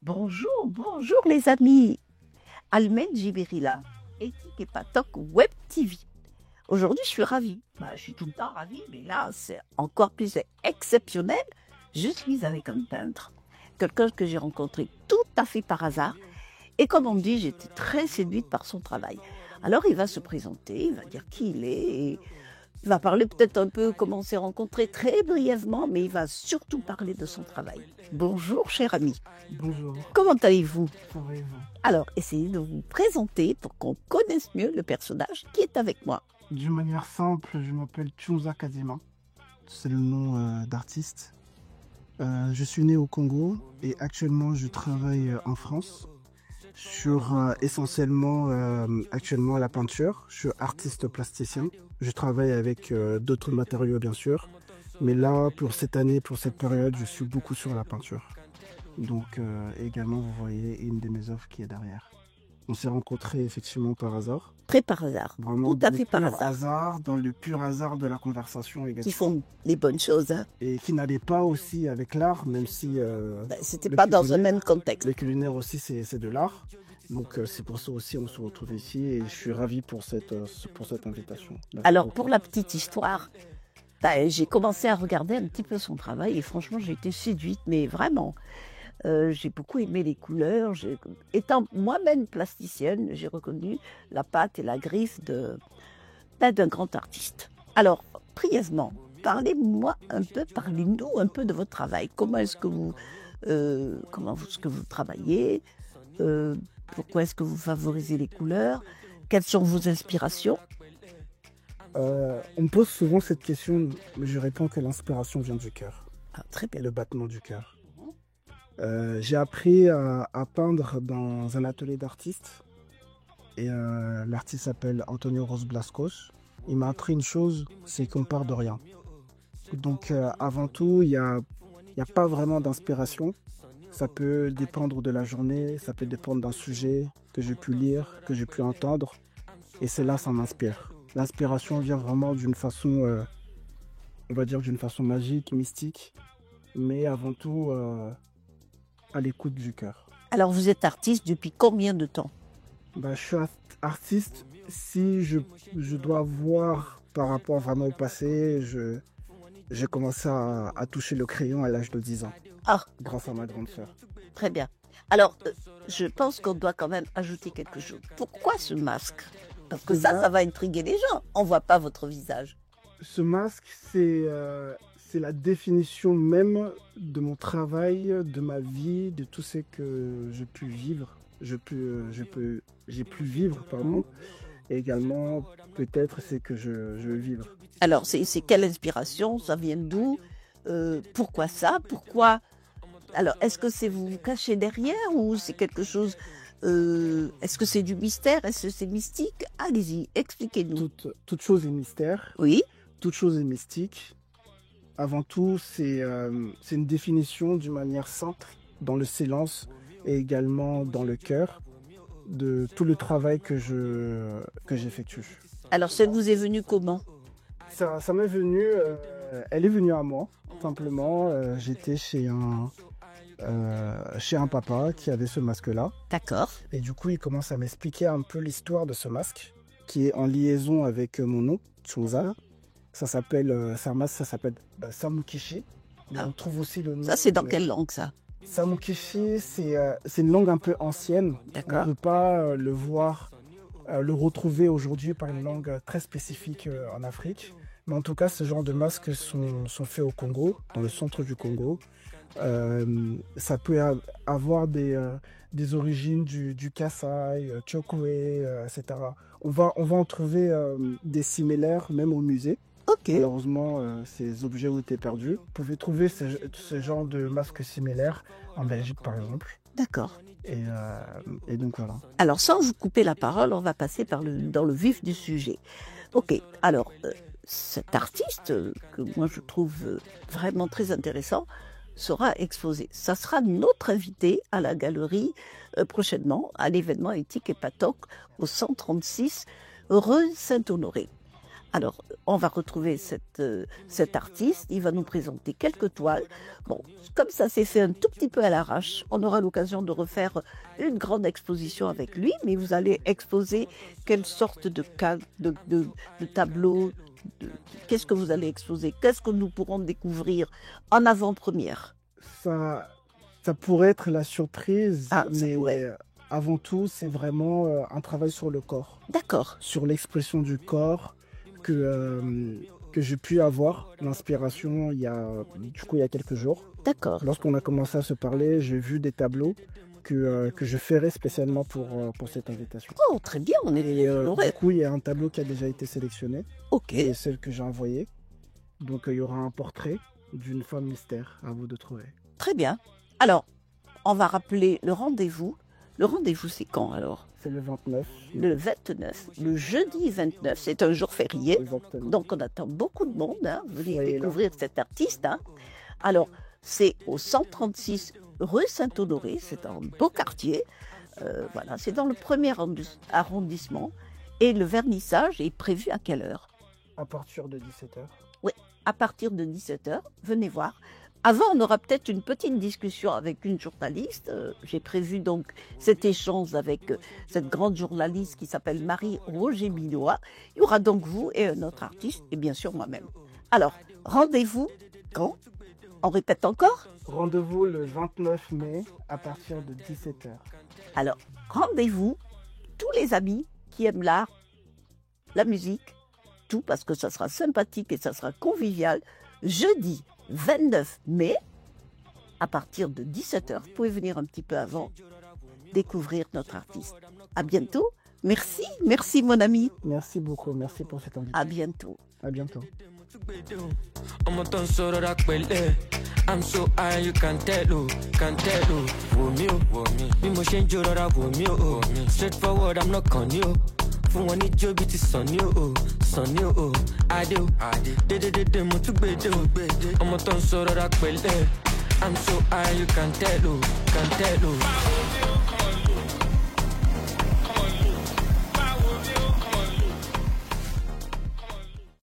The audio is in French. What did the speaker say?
Bonjour, bonjour les amis. Almen Jiberila, éthique et Patok Web TV. Aujourd'hui, je suis ravie. Je suis tout le temps ravie, mais là, c'est encore plus exceptionnel. Je suis avec un peintre, quelqu'un que j'ai rencontré tout à fait par hasard. Et comme on me dit, j'étais très séduite par son travail. Alors, il va se présenter, il va dire qui il est, et il va parler peut-être un peu comment on s'est rencontrés très brièvement, mais il va surtout parler de son travail. Bonjour, cher ami. Bonjour, Comment allez-vous? ça va et vous? Alors, essayez de vous présenter pour qu'on connaisse mieux le personnage qui est avec moi. D'une manière simple, je m'appelle Chunza Kazima. C'est le nom d'artiste. Je suis né au Congo et actuellement je travaille en France sur essentiellement actuellement la peinture. Je suis artiste plasticien. Je travaille avec d'autres matériaux bien sûr. Mais là, pour cette année, pour cette période, je suis beaucoup sur la peinture. Donc également, vous voyez une de mes œuvres qui est derrière. On s'est rencontrés effectivement par hasard. Très par hasard, Vraiment tout à fait par pur hasard, dans le pur hasard de la conversation qui également. font les bonnes choses. Hein. Et qui n'allait pas aussi avec l'art, même si C'était le pas dans un culinaire, même contexte. le culinaire aussi c'est de l'art. Donc c'est pour ça aussi on se retrouve ici et je suis ravi pour cette invitation. Merci Alors, beaucoup. pour la petite histoire, j'ai commencé à regarder un petit peu son travail et franchement, j'ai été séduite, mais vraiment. J'ai beaucoup aimé les couleurs. Étant moi-même plasticienne, j'ai reconnu la patte et la griffe d'un grand artiste. Alors, brièvement, parlez-nous un peu de votre travail. Comment est-ce que vous travaillez? Pourquoi est-ce que vous favorisez les couleurs? Quelles sont vos inspirations? On me pose souvent cette question, mais je réponds que l'inspiration vient du cœur Ah, très et bien. le battement du cœur. J'ai appris à peindre dans un atelier d'artiste et l'artiste s'appelle Antonio Ros Blascos. Il m'a appris une chose, c'est qu'on part de rien. Donc avant tout, il y a pas vraiment d'inspiration. Ça peut dépendre de la journée, ça peut dépendre d'un sujet que j'ai pu lire, que j'ai pu entendre. Et c'est là, ça m'inspire. L'inspiration vient vraiment d'une façon, on va dire d'une façon magique, mystique, mais avant tout à l'écoute du cœur. Alors, vous êtes artiste depuis combien de temps? Bah, je suis artiste. Si je dois voir par rapport vraiment au passé, j'ai commencé à toucher le crayon à l'âge de 10 ans, Ah, grâce à ma grande sœur. très bien. Alors, je pense qu'on doit quand même ajouter quelque chose. Pourquoi ce masque? Parce que ça va intriguer les gens. On ne voit pas votre visage. Ce masque, c'est la définition même de mon travail, de ma vie, de tout ce que j'ai pu vivre. J'ai pu vivre, pardon. Et également, peut-être, c'est que je veux vivre. Alors, c'est quelle inspiration? Ça vient d'où? Pourquoi ça? Pourquoi? Alors, est-ce que c'est vous cacher derrière ou c'est quelque chose... est-ce que c'est du mystère? Est-ce que c'est mystique? Allez-y, expliquez-nous. Toute chose est mystère, Oui, toute chose est mystique. Avant tout, c'est une définition d'une manière simple, dans le silence et également dans le cœur, de tout le travail que j'effectue. alors ça vous est venu comment? Ça m'est venu, elle est venue à moi, simplement. J'étais chez un papa qui avait ce masque-là. D'accord. Et du coup, il commence à m'expliquer un peu l'histoire de ce masque, qui est en liaison avec mon nom, Chunza. C'est un masque, ça s'appelle Samukishi. Mais Ah, on trouve aussi le nom. ça, c'est dans quelle langue, ça? Samukishi, c'est une langue un peu ancienne. On ne D'accord. peut pas le retrouver aujourd'hui par une langue très spécifique en Afrique. Mais en tout cas, ce genre de masques sont faits au Congo, dans le centre du Congo. Ça peut avoir des origines du Kassai, Chokwe, etc. On va en trouver des similaires même au musée. Ok, Malheureusement, ces objets ont été perdus. Vous pouvez trouver ce genre de masques similaires en Belgique, par exemple. d'accord. Et donc voilà. Alors, sans vous couper la parole, on va passer dans le vif du sujet. Ok, alors, cet artiste, que moi je trouve vraiment très intéressant, sera exposé. Ça sera notre invité à la galerie prochainement, à l'événement Éthique et Patoc, au 136 rue Saint-Honoré. Alors, on va retrouver cet artiste, il va nous présenter quelques toiles. Bon, comme ça s'est fait un tout petit peu à l'arrache, on aura l'occasion de refaire une grande exposition avec lui, mais vous allez exposer quelle sorte de tableau, qu'est-ce que vous allez exposer, qu'est-ce que nous pourrons découvrir en avant-première? Ça pourrait être la surprise, mais ouais. Avant tout, c'est vraiment un travail sur le corps. D'accord. Sur l'expression du corps que j'ai pu avoir l'inspiration il y a quelques jours. D'accord. Lorsqu'on a commencé à se parler, j'ai vu des tableaux que je ferai spécialement pour cette invitation. Oh, très bien, on est du coup, il y a un tableau qui a déjà été sélectionné. Ok. Et celle que j'ai envoyée. Donc, il y aura un portrait d'une femme mystère à vous de trouver. Très bien. Alors, on va rappeler le rendez-vous. Le rendez-vous, c'est quand alors? C'est le 29. Le 29, le jeudi 29, c'est un jour férié. Exactement. Donc, on attend beaucoup de monde. Venez découvrir cet artiste. Alors, c'est au 136 rue Saint-Honoré. C'est un beau quartier. Voilà, c'est dans le premier arrondissement. Et le vernissage est prévu à quelle heure? À partir de 17h. Oui, à partir de 17h. Venez voir. Avant, on aura peut-être une petite discussion avec une journaliste. J'ai prévu donc cet échange avec cette grande journaliste qui s'appelle Marie-Roger Minois. Il y aura donc vous et un autre artiste, et bien sûr moi-même. Alors, rendez-vous quand? On répète encore? Rendez-vous le 29 mai à partir de 17h. Alors, rendez-vous tous les amis qui aiment l'art, la musique, tout, parce que ça sera sympathique et ça sera convivial. Jeudi 29 mai, à partir de 17h, vous pouvez venir un petit peu avant, découvrir notre artiste. À bientôt. Merci, merci mon ami. Merci beaucoup, merci pour cette invitation. À bientôt. À bientôt. I'm so high, you can tell, straightforward, I'm not con you. Fún wọn ní jó bí ti sàn ní o, adé o, dédédédé mo tún gbèdé o, ọmọ tó ń sọ rọra pẹ̀lẹ́. I'm so high, you can tell,